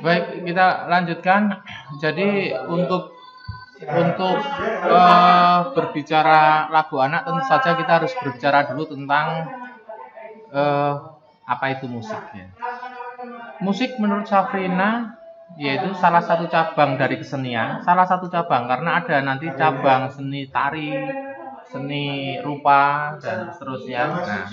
Baik, kita lanjutkan. Jadi untuk berbicara lagu anak, tentu saja kita harus berbicara dulu tentang apa itu musik ya. Musik menurut Safrina yaitu salah satu cabang dari kesenian, salah satu cabang karena ada nanti cabang seni tari, seni rupa dan seterusnya. Nah,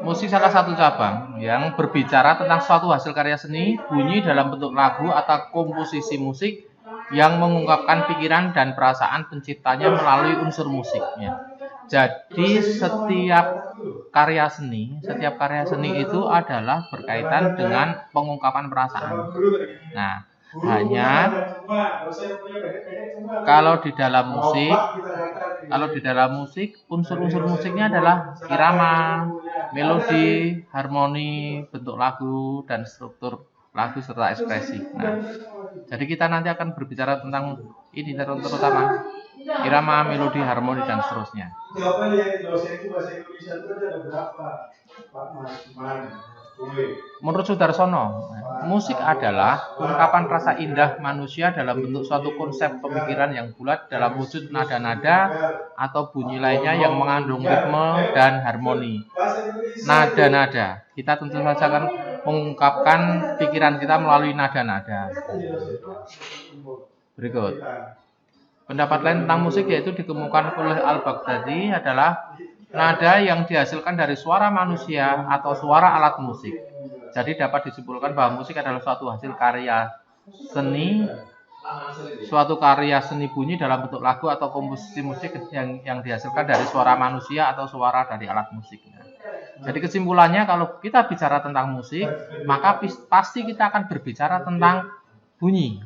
musik salah satu cabang yang berbicara tentang suatu hasil karya seni, bunyi dalam bentuk lagu atau komposisi musik yang mengungkapkan pikiran dan perasaan penciptanya melalui unsur musiknya. Jadi setiap karya seni itu adalah berkaitan dengan pengungkapan perasaan. Nah, hanya kalau di dalam musik unsur-unsur musiknya adalah irama, melodi, harmoni, bentuk lagu dan struktur lagu serta ekspresi. Nah, jadi kita nanti akan berbicara tentang ini terutama irama, melodi, harmoni dan seterusnya. Menurut Sudarsono, musik adalah ungkapan rasa indah manusia dalam bentuk suatu konsep pemikiran yang bulat dalam wujud nada-nada atau bunyi lainnya yang mengandung ritme dan harmoni. Nada-nada, kita tentu saja akan mengungkapkan pikiran kita melalui nada-nada. Berikut. Pendapat lain tentang musik yaitu dikemukakan oleh Al-Baghdadi adalah nada yang dihasilkan dari suara manusia atau suara alat musik. Jadi dapat disimpulkan bahwa musik adalah suatu hasil karya seni, suatu karya seni bunyi dalam bentuk lagu atau komposisi musik yang dihasilkan dari suara manusia atau suara dari alat musik. Jadi kesimpulannya kalau kita bicara tentang musik, maka pasti kita akan berbicara tentang bunyi,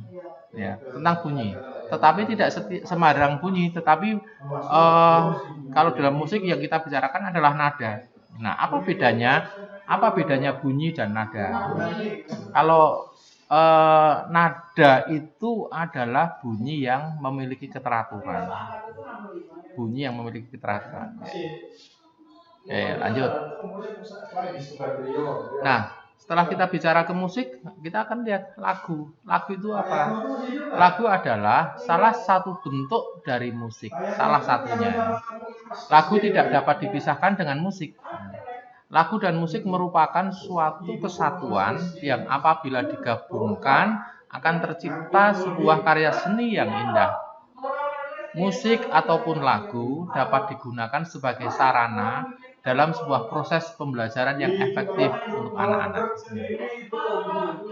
ya, tentang bunyi. Tetapi tidak sembarang bunyi, tetapi kalau dalam musik yang kita bicarakan adalah nada. Nah, apa bedanya? Apa bedanya bunyi dan nada? Kalau nada itu adalah bunyi yang memiliki keteraturan. Bunyi yang memiliki keteraturan. Lanjut. Nah, setelah kita bicara ke musik, kita akan lihat lagu. Lagu itu apa? Lagu adalah salah satu bentuk dari musik, salah satunya. Lagu tidak dapat dipisahkan dengan musik. Lagu dan musik merupakan suatu kesatuan yang apabila digabungkan akan tercipta sebuah karya seni yang indah. Musik ataupun lagu dapat digunakan sebagai sarana dalam sebuah proses pembelajaran yang efektif untuk anak-anak.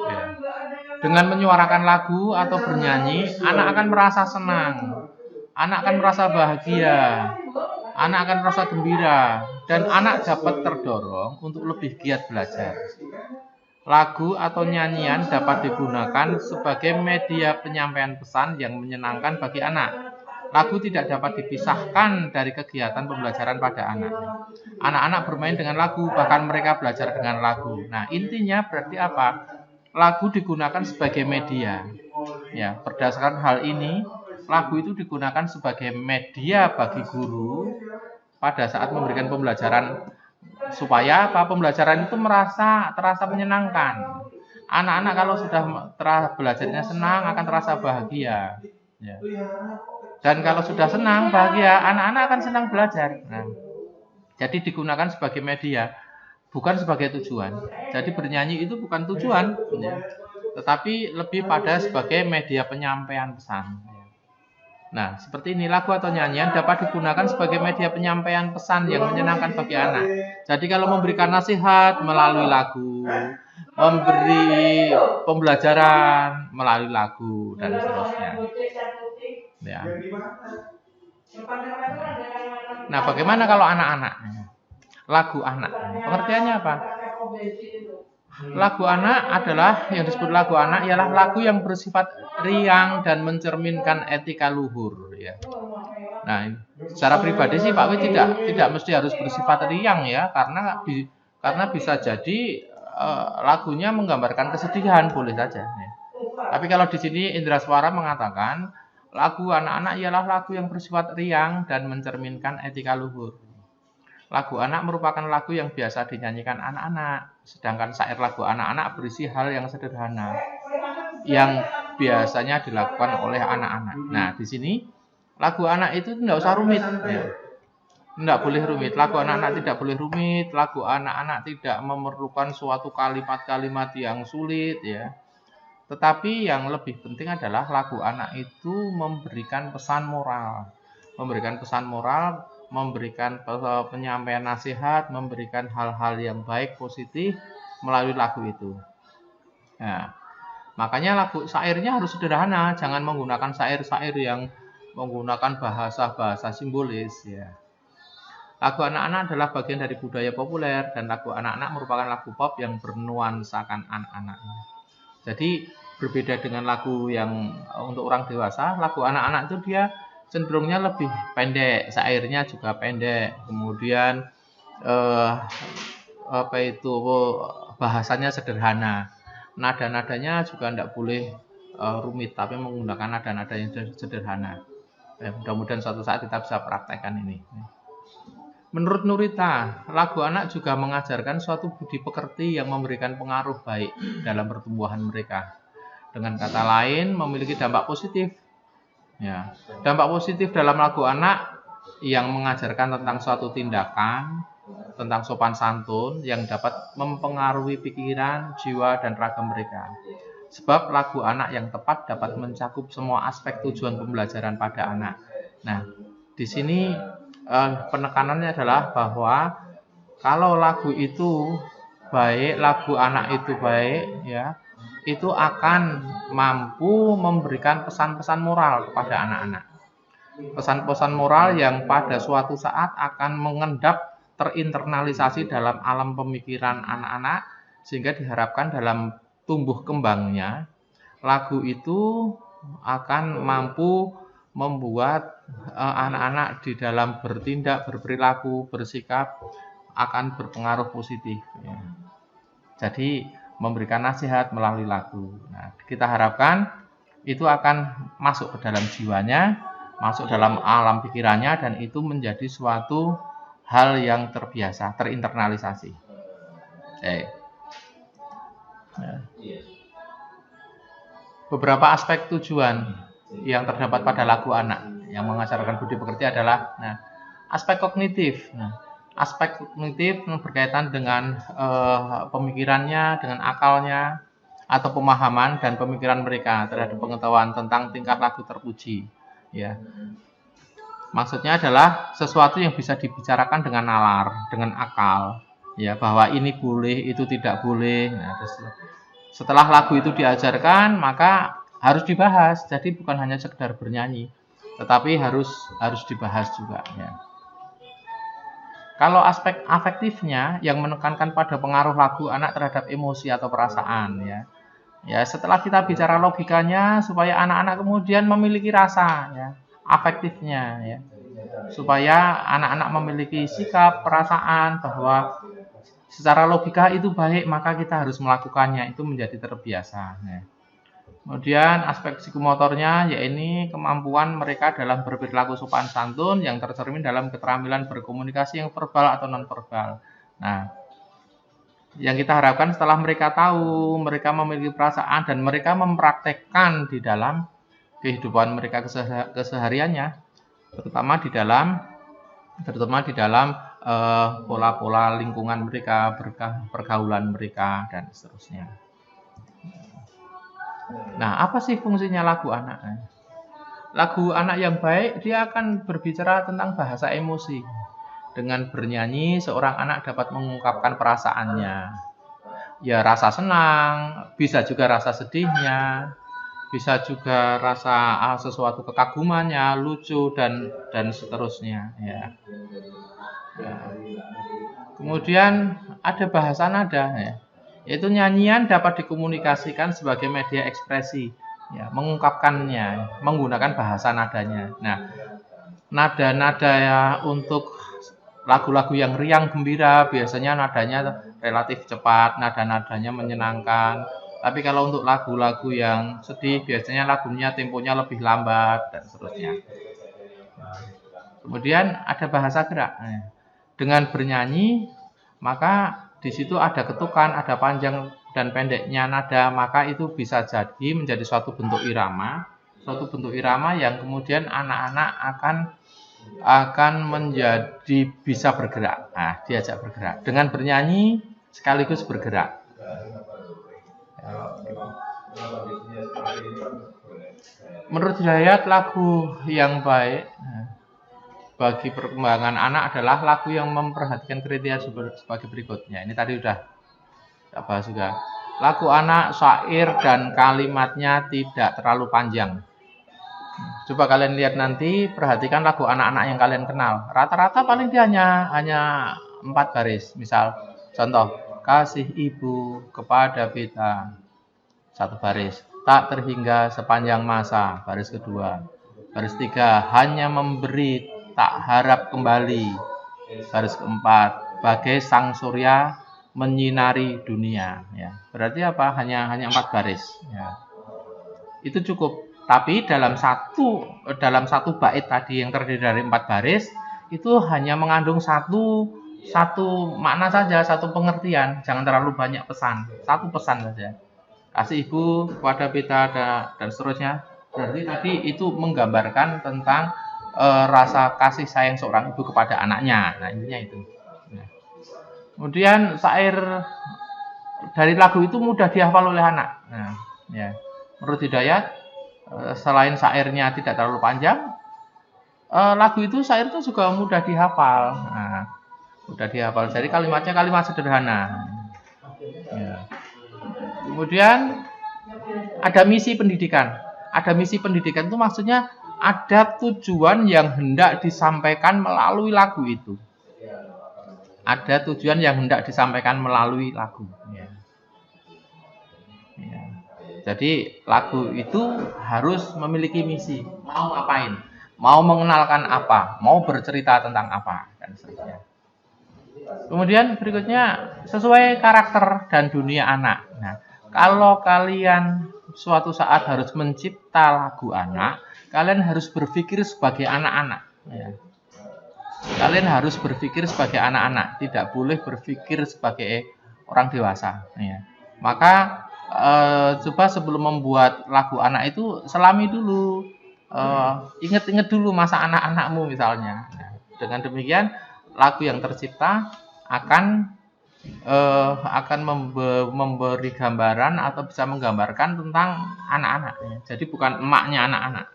Ya. Dengan menyuarakan lagu atau bernyanyi, anak akan merasa senang, anak akan merasa bahagia, anak akan merasa gembira, dan anak dapat terdorong untuk lebih giat belajar. Lagu atau nyanyian dapat digunakan sebagai media penyampaian pesan yang menyenangkan bagi anak. Lagu tidak dapat dipisahkan dari kegiatan pembelajaran pada anak. Anak-anak bermain dengan lagu, bahkan mereka belajar dengan lagu. Nah, intinya berarti apa? Lagu digunakan sebagai media. Ya, berdasarkan hal ini, lagu itu digunakan sebagai media bagi guru pada saat memberikan pembelajaran supaya apa? Pembelajaran itu terasa menyenangkan. Anak-anak kalau sudah belajarnya senang akan terasa bahagia. Ya. Dan kalau sudah senang, bahagia, anak-anak akan senang belajar. Nah, jadi digunakan sebagai media, bukan sebagai tujuan. Jadi bernyanyi itu bukan tujuan, ya, tetapi lebih pada sebagai media penyampaian pesan. Nah, seperti ini lagu atau nyanyian dapat digunakan sebagai media penyampaian pesan yang menyenangkan bagi anak. Jadi kalau memberikan nasihat melalui lagu, memberi pembelajaran melalui lagu, dan seterusnya. Ya. Nah, bagaimana kalau anak-anak? Lagu anak. Pengertiannya apa? Lagu anak adalah yang disebut lagu anak ialah lagu yang bersifat riang dan mencerminkan etika luhur. Ya. Nah, secara pribadi sih Pak Wi tidak mesti harus bersifat riang ya, karena bisa jadi lagunya menggambarkan kesedihan boleh saja. Ya. Tapi kalau di sini Indra Swara mengatakan lagu anak-anak ialah lagu yang bersifat riang dan mencerminkan etika luhur. Lagu anak merupakan lagu yang biasa dinyanyikan anak-anak, sedangkan syair lagu anak-anak berisi hal yang sederhana yang biasanya dilakukan oleh anak-anak. Nah, di sini lagu anak itu tidak usah rumit, ya. Tidak boleh rumit. Lagu anak-anak tidak boleh rumit. Lagu anak-anak tidak memerlukan suatu kalimat-kalimat yang sulit, ya. Tetapi yang lebih penting adalah lagu anak itu memberikan pesan moral, memberikan penyampaian nasihat, memberikan hal-hal yang baik, positif melalui lagu itu. Nah, makanya lagu syairnya harus sederhana, jangan menggunakan syair-syair yang menggunakan bahasa-bahasa simbolis, ya. Lagu anak-anak adalah bagian dari budaya populer dan lagu anak-anak merupakan lagu pop yang bernuansakan anak-anak. Jadi berbeda dengan lagu yang untuk orang dewasa, lagu anak-anak itu dia cenderungnya lebih pendek, syairnya juga pendek, kemudian bahasanya sederhana, nada-nadanya juga tidak boleh rumit, tapi menggunakan nada-nada yang sederhana. Mudah-mudahan suatu saat kita bisa praktekkan ini. Menurut Nurita, lagu anak juga mengajarkan suatu budi pekerti yang memberikan pengaruh baik dalam pertumbuhan mereka. Dengan kata lain, memiliki dampak positif. Ya, dampak positif dalam lagu anak yang mengajarkan tentang suatu tindakan, tentang sopan santun yang dapat mempengaruhi pikiran, jiwa, dan raga mereka. Sebab lagu anak yang tepat dapat mencakup semua aspek tujuan pembelajaran pada anak. Nah, di sini penekanannya adalah bahwa kalau lagu itu baik, lagu anak itu baik, ya, itu akan mampu memberikan pesan-pesan moral kepada anak-anak. Pesan-pesan moral yang pada suatu saat akan mengendap terinternalisasi dalam alam pemikiran anak-anak, sehingga diharapkan dalam tumbuh kembangnya lagu itu akan mampu membuat anak-anak di dalam bertindak, berperilaku, bersikap akan berpengaruh positif, ya. Jadi memberikan nasihat melalui lagu. Nah, kita harapkan itu akan masuk ke dalam jiwanya, masuk dalam alam pikirannya, dan itu menjadi suatu hal yang terbiasa, terinternalisasi. Beberapa aspek tujuan yang terdapat pada lagu anak yang mengajarkan budi pekerti adalah aspek kognitif. Aspek kognitif berkaitan dengan pemikirannya, dengan akalnya, atau pemahaman dan pemikiran mereka terhadap pengetahuan tentang tingkah laku terpuji. Ya, maksudnya adalah sesuatu yang bisa dibicarakan dengan nalar, dengan akal. Ya, bahwa ini boleh, itu tidak boleh. Nah, setelah lagu itu diajarkan, maka harus dibahas. Jadi bukan hanya sekedar bernyanyi, tetapi harus dibahas juga, ya. Kalau aspek afektifnya yang menekankan pada pengaruh lagu anak terhadap emosi atau perasaan, ya. Ya, setelah kita bicara logikanya supaya anak-anak kemudian memiliki rasa, ya, afektifnya, ya. Supaya anak-anak memiliki sikap, perasaan bahwa secara logika itu baik, maka kita harus melakukannya, itu menjadi terbiasa, ya. Kemudian aspek psikomotornya, yaitu kemampuan mereka dalam berperilaku sopan santun yang tercermin dalam keterampilan berkomunikasi yang verbal atau non-verbal. Nah, yang kita harapkan setelah mereka tahu, mereka memiliki perasaan dan mereka mempraktekkan di dalam kehidupan mereka kesehariannya, terutama di dalam pola-pola lingkungan mereka, pergaulan mereka, dan seterusnya. Nah, apa sih fungsinya lagu anak? Lagu anak yang baik, dia akan berbicara tentang bahasa emosi. Dengan bernyanyi, seorang anak dapat mengungkapkan perasaannya. Ya, rasa senang, bisa juga rasa sedihnya, bisa juga rasa sesuatu kekagumannya, lucu, dan seterusnya, ya. Kemudian ada bahasa nada, ya. Yaitu nyanyian dapat dikomunikasikan sebagai media ekspresi, ya, mengungkapkannya menggunakan bahasa nadanya. Nah, nada-nada ya untuk lagu-lagu yang riang gembira biasanya nadanya relatif cepat, nada-nadanya menyenangkan, Tapi kalau untuk lagu-lagu yang sedih, biasanya lagunya temponya lebih lambat dan seterusnya. Kemudian ada bahasa gerak. Dengan bernyanyi, maka di situ ada ketukan, ada panjang dan pendeknya nada, maka itu bisa jadi menjadi suatu bentuk irama yang kemudian anak-anak akan menjadi bisa bergerak. Nah, diajak bergerak. Dengan bernyanyi sekaligus bergerak. Menurut Hidayat, lagu yang baik bagi perkembangan anak adalah lagu yang memperhatikan kriteria sebagai berikutnya. Ini tadi udah bahas juga. Lagu anak, syair dan kalimatnya tidak terlalu panjang. Coba kalian lihat nanti, perhatikan lagu anak-anak yang kalian kenal. Rata-rata paling dia hanya 4 baris. Misal, contoh, kasih ibu kepada beta, 1 baris. Tak terhingga sepanjang masa, baris kedua. Baris 3, hanya memberi, tak harap kembali. Baris keempat, bagai sang surya menyinari dunia. Ya, berarti apa? Hanya 4 baris. Ya. Itu cukup. Tapi dalam satu bait tadi yang terdiri dari 4 baris, itu hanya mengandung satu makna saja, satu pengertian. Jangan terlalu banyak pesan. Satu pesan saja. Kasih ibu kepada beta dan seterusnya. Berarti tadi itu menggambarkan tentang rasa kasih sayang seorang ibu kepada anaknya. Nah, intinya itu. Nah. Kemudian syair dari lagu itu mudah dihafal oleh anak. Nah, ya. Menurut Hidayat, selain syairnya tidak terlalu panjang, lagu itu syair itu juga mudah dihafal. Nah, mudah dihafal. Jadi kalimatnya kalimat sederhana. Ya. Kemudian ada misi pendidikan. Ada misi pendidikan itu maksudnya ada tujuan yang hendak disampaikan melalui lagu itu. Ada tujuan yang hendak disampaikan melalui lagu. Ya. Ya. Jadi lagu itu harus memiliki misi. Mau ngapain? Mau mengenalkan apa? Mau bercerita tentang apa? Dan seterusnya. Kemudian berikutnya sesuai karakter dan dunia anak. Nah, kalau kalian suatu saat harus mencipta lagu anak, kalian harus berpikir sebagai anak-anak. Ya. Kalian harus berpikir sebagai anak-anak, tidak boleh berpikir sebagai orang dewasa. Ya. Maka coba sebelum membuat lagu anak itu selami dulu, ingat-ingat dulu masa anak-anakmu misalnya. Nah, dengan demikian lagu yang tercipta akan memberi gambaran atau bisa menggambarkan tentang anak-anak. Jadi bukan emaknya anak-anak.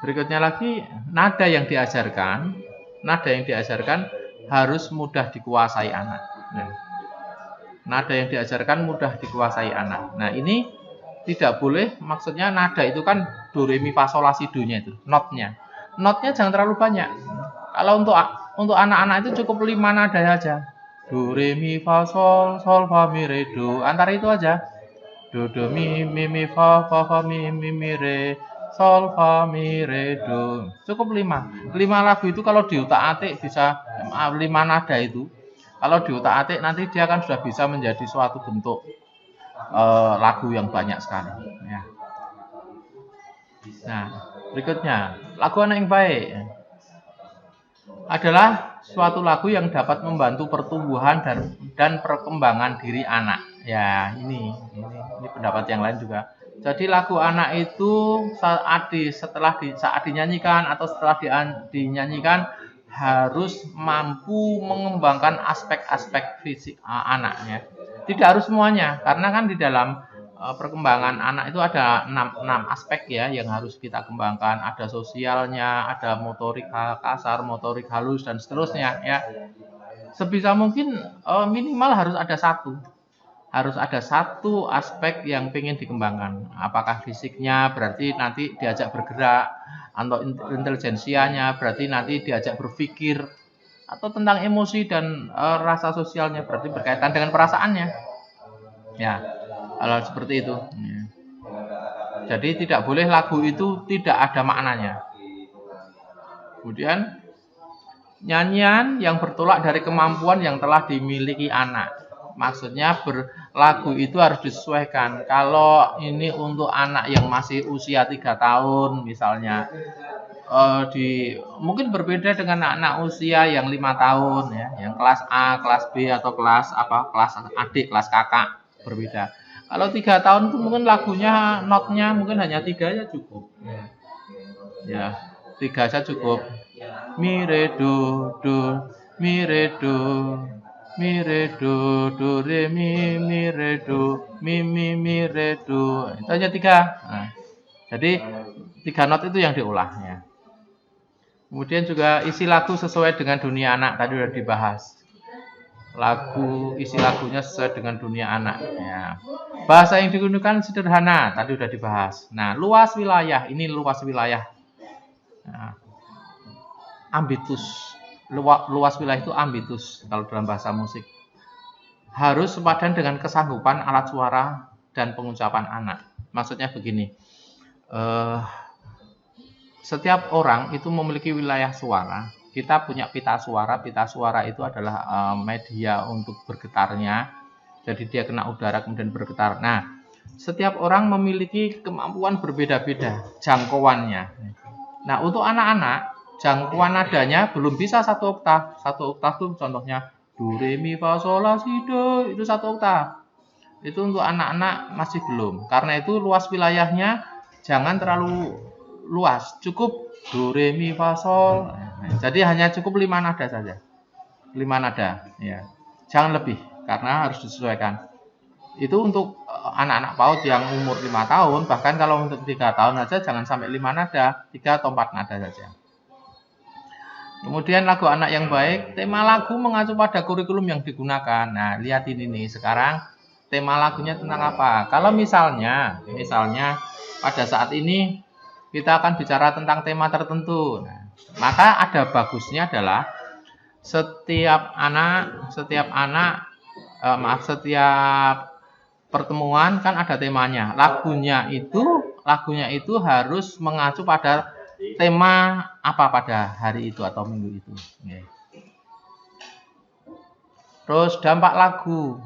Berikutnya lagi, nada yang diajarkan harus mudah dikuasai anak. Nada yang diajarkan mudah dikuasai anak. Nah, ini tidak boleh, maksudnya nada itu kan do re mi fa sol la si do nya itu, notnya. Notnya jangan terlalu banyak. Kalau untuk anak-anak itu cukup 5 nada saja. Do re mi fa sol fa mi re do. Antara itu aja. Do mi fa mi re sol fa mi re do. Cukup 5. 5 lagu itu kalau diutak-atik bisa 5 nada itu. Kalau diutak-atik nanti dia kan sudah bisa menjadi suatu bentuk lagu yang banyak sekali. Ya. Nah, berikutnya lagu anak yang baik adalah suatu lagu yang dapat membantu pertumbuhan dan perkembangan diri anak. Ya, ini pendapat yang lain juga. Jadi lagu anak itu saat dinyanyikan atau setelah dinyanyikan harus mampu mengembangkan aspek-aspek fisik anaknya. Tidak harus semuanya, karena kan di dalam perkembangan anak itu ada 6 aspek ya yang harus kita kembangkan. Ada sosialnya, ada motorik kasar, motorik halus dan seterusnya ya. Sebisa mungkin minimal harus ada satu aspek yang ingin dikembangkan. Apakah fisiknya berarti nanti diajak bergerak, atau intelijensianya berarti nanti diajak berpikir, atau tentang emosi dan rasa sosialnya berarti berkaitan dengan perasaannya. Ya. Hal seperti itu. Jadi tidak boleh lagu itu tidak ada maknanya. Kemudian nyanyian yang bertolak dari kemampuan yang telah dimiliki anak. Maksudnya lagu itu harus disesuaikan. Kalau ini untuk anak yang masih usia 3 tahun misalnya, mungkin berbeda dengan anak usia yang 5 tahun ya, yang kelas A, kelas B atau kelas adik, kelas kakak, berbeda. Kalau 3 tahun itu mungkin lagunya notnya mungkin hanya 3 aja cukup. Ya, 3 saja cukup. Mi re do mi re do do re mi re do mi re do. Itu aja 3. Nah, jadi 3 not itu yang diolah ya. Kemudian juga isi lagu sesuai dengan dunia anak, tadi sudah dibahas. Isi lagunya sesuai dengan dunia anak ya. Bahasa yang digunakan sederhana, tadi sudah dibahas. Nah, luas wilayah, ini luas wilayah. Nah, ambitus. Luas wilayah itu ambitus kalau dalam bahasa musik. Harus sepadan dengan kesanggupan alat suara dan pengucapan anak. Maksudnya begini. Setiap orang itu memiliki wilayah suara. Kita punya pita suara. Pita suara itu adalah media untuk bergetarnya. Jadi dia kena udara kemudian bergetar. Nah, setiap orang memiliki kemampuan berbeda-beda jangkauannya. Nah, untuk anak-anak jangkauan nadanya belum bisa 1 oktav. 1 oktav itu contohnya do re mi fa sol la si do, itu 1 oktav. Itu untuk anak-anak masih belum. Karena itu luas wilayahnya jangan terlalu luas, cukup do re mi fa sol. Jadi hanya cukup 5 nada saja. 5 nada ya. Jangan lebih karena harus disesuaikan. Itu untuk anak-anak PAUD yang umur 5 tahun, bahkan kalau untuk 3 tahun saja jangan sampai 5 nada, 3 atau 4 nada saja. Kemudian lagu anak yang baik, tema lagu mengacu pada kurikulum yang digunakan. Nah, lihat ini nih, sekarang tema lagunya tentang apa? Kalau misalnya pada saat ini kita akan bicara tentang tema tertentu. Nah, maka ada bagusnya adalah setiap pertemuan kan ada temanya. Lagunya itu harus mengacu pada tema apa pada hari itu atau minggu itu. Terus dampak lagu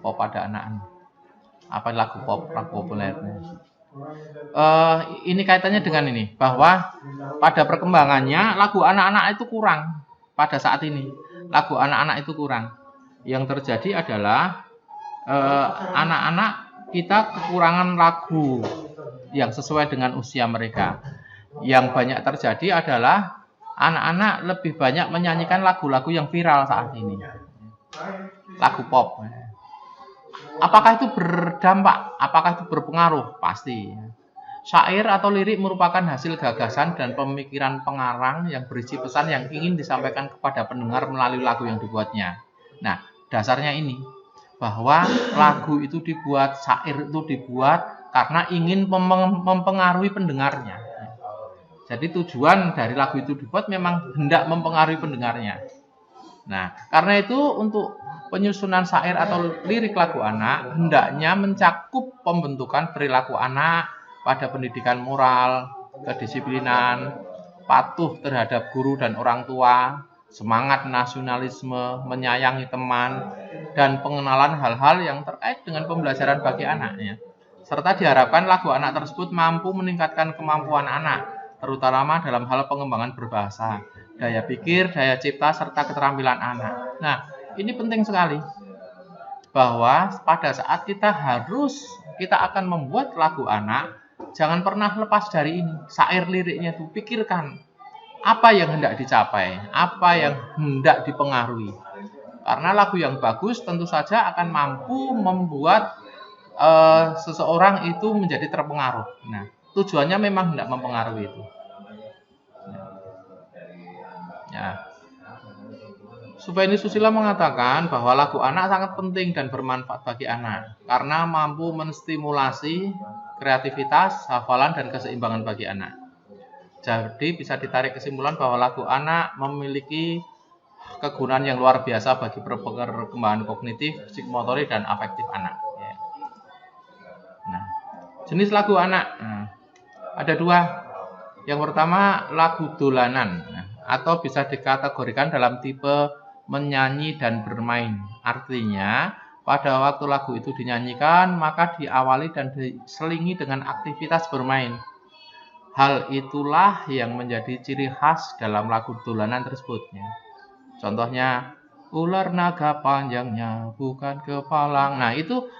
pop pada anak. Apa lagu pop, lagu populer? Ini kaitannya dengan ini, bahwa pada perkembangannya lagu anak-anak itu kurang pada saat ini. Lagu anak-anak itu kurang. Yang terjadi adalah anak-anak kita kekurangan lagu yang sesuai dengan usia mereka. Yang banyak terjadi adalah anak-anak lebih banyak menyanyikan lagu-lagu yang viral saat ini. Lagu pop. Apakah itu berdampak? Apakah itu berpengaruh? Pasti. Syair atau lirik merupakan hasil gagasan dan pemikiran pengarang yang berisi pesan yang ingin disampaikan kepada pendengar melalui lagu yang dibuatnya. Nah, dasarnya ini, bahwa lagu itu dibuat, syair itu dibuat karena ingin mempengaruhi pendengarnya. Jadi tujuan dari lagu itu dibuat memang hendak mempengaruhi pendengarnya. Nah, karena itu untuk penyusunan syair atau lirik lagu anak hendaknya mencakup pembentukan perilaku anak pada pendidikan moral, kedisiplinan, patuh terhadap guru dan orang tua, semangat nasionalisme, menyayangi teman, dan pengenalan hal-hal yang terkait dengan pembelajaran bagi anaknya. Serta diharapkan lagu anak tersebut mampu meningkatkan kemampuan anak, terutama dalam hal pengembangan berbahasa, daya pikir, daya cipta, serta keterampilan anak. Nah, ini penting sekali, bahwa pada saat kita akan membuat lagu anak, jangan pernah lepas dari ini, syair liriknya itu, pikirkan apa yang hendak dicapai, apa yang hendak dipengaruhi. Karena lagu yang bagus tentu saja akan mampu membuat seseorang itu menjadi terpengaruh. Nah, tujuannya memang hendak mempengaruhi itu. Ya. Sufaini Susila mengatakan bahwa lagu anak sangat penting dan bermanfaat bagi anak karena mampu menstimulasi kreativitas, hafalan, dan keseimbangan bagi anak. Jadi bisa ditarik kesimpulan bahwa lagu anak memiliki kegunaan yang luar biasa bagi perkembangan kognitif, psikomotorik, dan afektif anak. Nah, jenis lagu anak ada 2. Yang pertama lagu dolanan, atau bisa dikategorikan dalam tipe menyanyi dan bermain. Artinya pada waktu lagu itu dinyanyikan, maka diawali dan diselingi dengan aktivitas bermain. Hal itulah yang menjadi ciri khas dalam lagu dolanan tersebut. Contohnya, ular naga panjangnya bukan kepalang. Nah, itu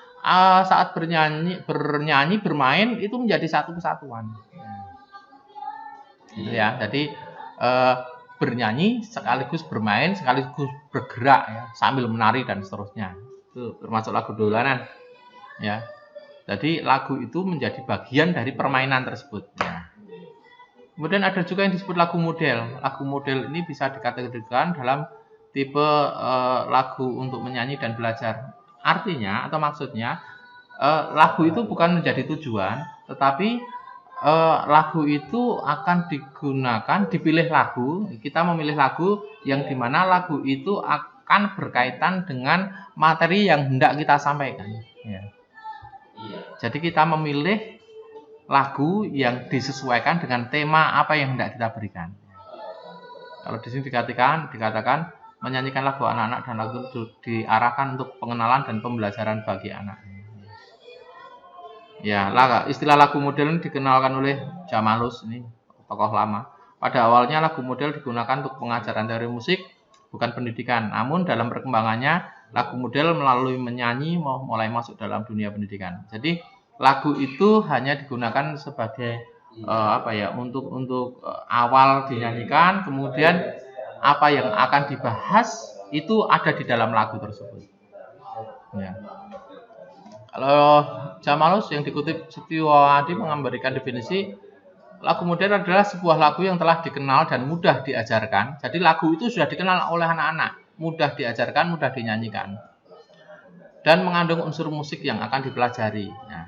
saat bernyanyi, bermain itu menjadi satu kesatuan. Gitu ya. Jadi bernyanyi sekaligus bermain, sekaligus bergerak ya, sambil menari dan seterusnya. Itu termasuk lagu dolanan. Ya. Jadi lagu itu menjadi bagian dari permainan tersebut. Ya. Kemudian ada juga yang disebut lagu model. Lagu model ini bisa dikategorikan dalam tipe lagu untuk menyanyi dan belajar. Artinya atau maksudnya lagu itu bukan menjadi tujuan, tetapi lagu itu akan digunakan, dipilih lagu. Kita memilih lagu yang dimana lagu itu akan berkaitan dengan materi yang hendak kita sampaikan. Ya. Jadi kita memilih lagu yang disesuaikan dengan tema apa yang hendak kita berikan. Kalau di sini dikatakan menyanyikan lagu anak-anak dan lagu itu diarahkan untuk pengenalan dan pembelajaran bagi anak. Ya, istilah lagu model ini dikenalkan oleh Jamalus, ini tokoh lama. Pada awalnya lagu model digunakan untuk pengajaran teori musik, bukan pendidikan. Namun dalam perkembangannya lagu model melalui menyanyi mulai masuk dalam dunia pendidikan. Jadi lagu itu hanya digunakan sebagai untuk awal dinyanyikan, kemudian apa yang akan dibahas itu ada di dalam lagu tersebut. Ya. Kalau Jamalus yang dikutip Setiawadi memberikan definisi, lagu model adalah sebuah lagu yang telah dikenal dan mudah diajarkan. Jadi lagu itu sudah dikenal oleh anak-anak, mudah diajarkan, mudah dinyanyikan, dan mengandung unsur musik yang akan dipelajari. Nah,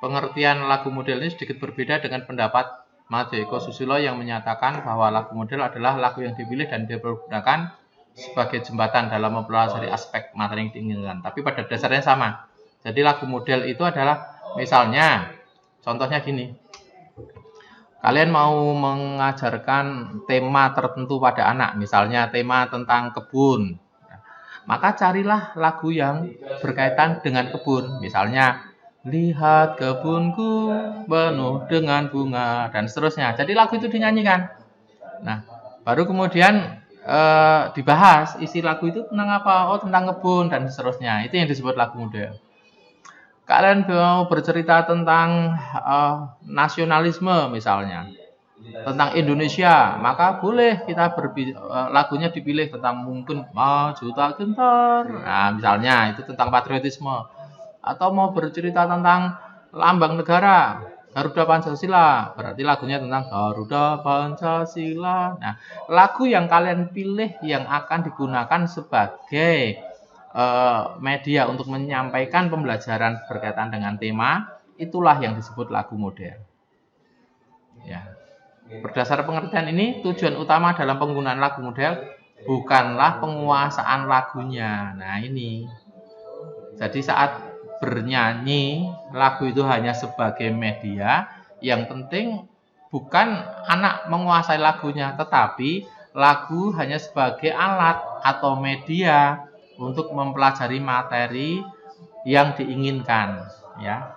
pengertian lagu model ini sedikit berbeda dengan pendapat Madjo Eko Susilo yang menyatakan bahwa lagu model adalah lagu yang dipilih dan dipergunakan sebagai jembatan dalam mempelajari aspek materi yang diinginkan. Tapi pada dasarnya sama. Jadi lagu model itu adalah, misalnya, contohnya gini. Kalian mau mengajarkan tema tertentu pada anak, misalnya tema tentang kebun. Maka carilah lagu yang berkaitan dengan kebun. Misalnya, lihat kebunku penuh dengan bunga, dan seterusnya. Jadi lagu itu dinyanyikan. Nah, baru kemudian dibahas isi lagu itu tentang apa? Oh, tentang kebun dan seterusnya. Itu yang disebut lagu model. Kalian mau bercerita tentang nasionalisme misalnya, tentang Indonesia, maka boleh kita lagunya dipilih tentang mungkin maju tak gentar. Nah, misalnya itu tentang patriotisme. Atau mau bercerita tentang lambang negara, Garuda Pancasila, berarti lagunya tentang Garuda Pancasila. Nah, lagu yang kalian pilih yang akan digunakan sebagai media untuk menyampaikan pembelajaran berkaitan dengan tema, itulah yang disebut lagu model. Ya. Berdasar pengertian ini, tujuan utama dalam penggunaan lagu model bukanlah penguasaan lagunya. Nah, ini. Jadi saat bernyanyi, lagu itu hanya sebagai media. Yang penting bukan anak menguasai lagunya, tetapi lagu hanya sebagai alat atau media untuk mempelajari materi yang diinginkan, ya.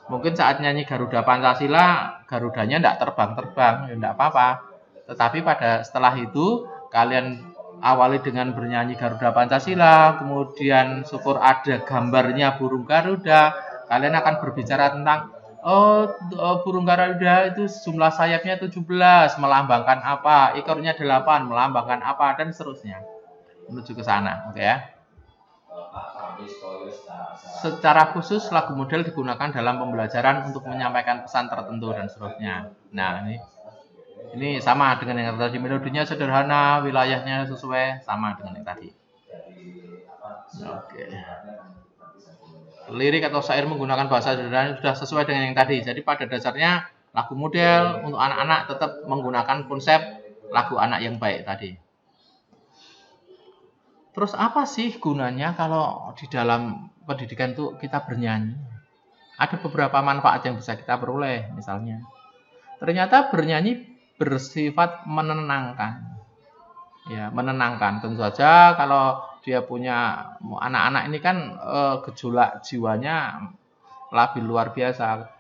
Mungkin saat nyanyi Garuda Pancasila, Garudanya tidak terbang-terbang, ya tidak apa-apa. Tetapi setelah itu kalian awali dengan bernyanyi Garuda Pancasila, kemudian syukur ada gambarnya burung Garuda, kalian akan berbicara tentang burung Garuda itu jumlah sayapnya 17, melambangkan apa, ekornya 8, melambangkan apa, dan seterusnya. Menuju ke sana, oke ya. Secara khusus lagu model digunakan dalam pembelajaran untuk menyampaikan pesan tertentu dan seterusnya. Nah, ini sama dengan yang tadi, melodinya sederhana, wilayahnya sesuai, sama dengan yang tadi. Oke. Lirik atau syair menggunakan bahasa sederhana sudah sesuai dengan yang tadi. Jadi pada dasarnya lagu model untuk anak-anak tetap menggunakan konsep lagu anak yang baik tadi. Terus apa sih gunanya kalau di dalam pendidikan itu kita bernyanyi? Ada beberapa manfaat yang bisa kita peroleh. Misalnya, ternyata bernyanyi bersifat menenangkan. Ya, menenangkan. Tentu saja kalau dia punya anak-anak ini kan gejolak jiwanya lebih luar biasa.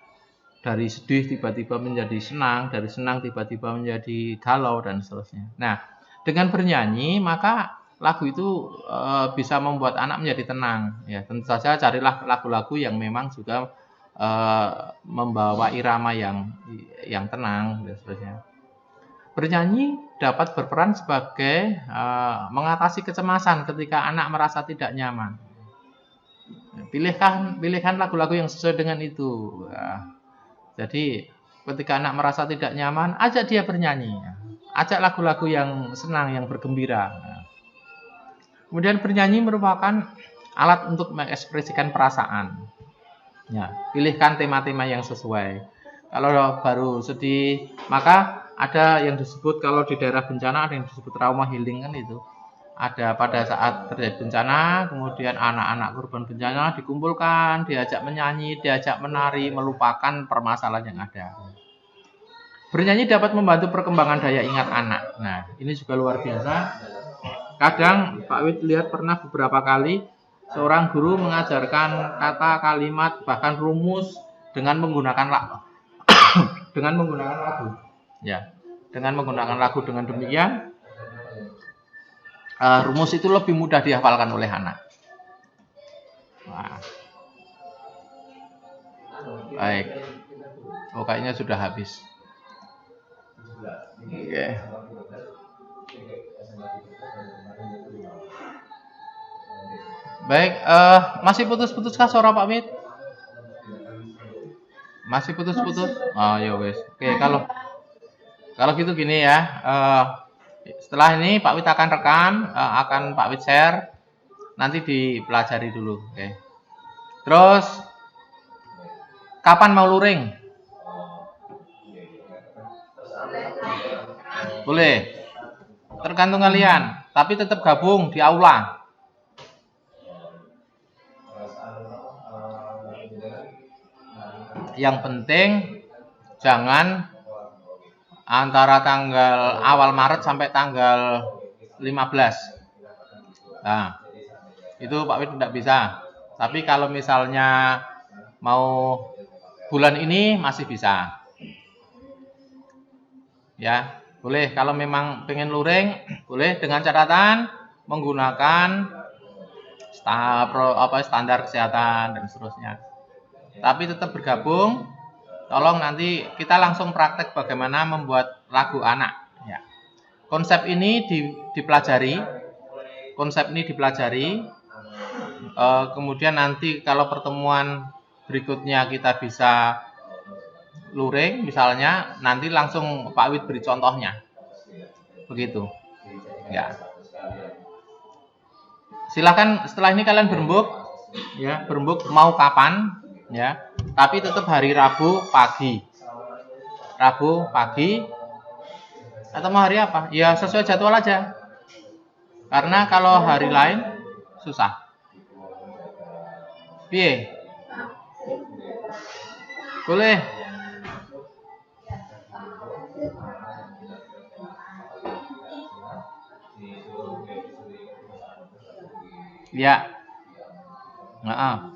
Dari sedih tiba-tiba menjadi senang, dari senang tiba-tiba menjadi galau dan seterusnya. Nah, dengan bernyanyi maka lagu itu bisa membuat anak menjadi tenang. Ya, tentu saja carilah lagu-lagu yang memang juga membawa irama yang tenang dan seterusnya. Bernyanyi dapat berperan sebagai mengatasi kecemasan ketika anak merasa tidak nyaman. Pilihkan lagu-lagu yang sesuai dengan itu. Jadi ketika anak merasa tidak nyaman, ajak dia bernyanyi. Ajak lagu-lagu yang senang, yang bergembira. Kemudian bernyanyi merupakan alat untuk mengekspresikan perasaan. Ya, pilihkan tema-tema yang sesuai. Kalau baru sedih, maka ada yang disebut kalau di daerah bencana ada yang disebut trauma healing kan itu. Ada pada saat terjadi bencana, kemudian anak-anak korban bencana dikumpulkan, diajak menyanyi, diajak menari, melupakan permasalahan yang ada. Bernyanyi dapat membantu perkembangan daya ingat anak. Nah, ini juga luar biasa. Kadang Pak Wid lihat pernah beberapa kali seorang guru mengajarkan kata, kalimat, bahkan rumus dengan menggunakan lagu. Ya, dengan menggunakan lagu dengan demikian rumus itu lebih mudah dihafalkan oleh anak. Nah. Baik. Oh, kayaknya sudah habis. Oke. Baik, masih putus-putus kah suara Pak Wid? Masih putus-putus? Oh, ya wes. Oke, kalau gitu gini ya. Setelah ini Pak Wid akan rekam, akan Pak Wid share, nanti dipelajari dulu. Oke. Terus kapan mau luring? Boleh. Tergantung kalian, tapi tetap gabung di aula. Yang penting jangan antara tanggal awal Maret sampai tanggal 15. Nah, itu Pak Wid tidak bisa. Tapi kalau misalnya mau bulan ini masih bisa. Ya, boleh. Kalau memang pengen luring, boleh dengan catatan menggunakan standar kesehatan dan seterusnya. Tapi tetap bergabung. Tolong nanti kita langsung praktek bagaimana membuat lagu anak. Ya. Konsep ini dipelajari. Kemudian nanti kalau pertemuan berikutnya kita bisa luring, misalnya nanti langsung Pak Wid beri contohnya. Begitu. Ya. Silakan setelah ini kalian berembuk. Ya, berembuk mau kapan? Ya, tapi tetap hari Rabu pagi atau mau hari apa? Ya sesuai jadwal aja, karena kalau hari lain susah. Piye? Boleh. Ya. Nah,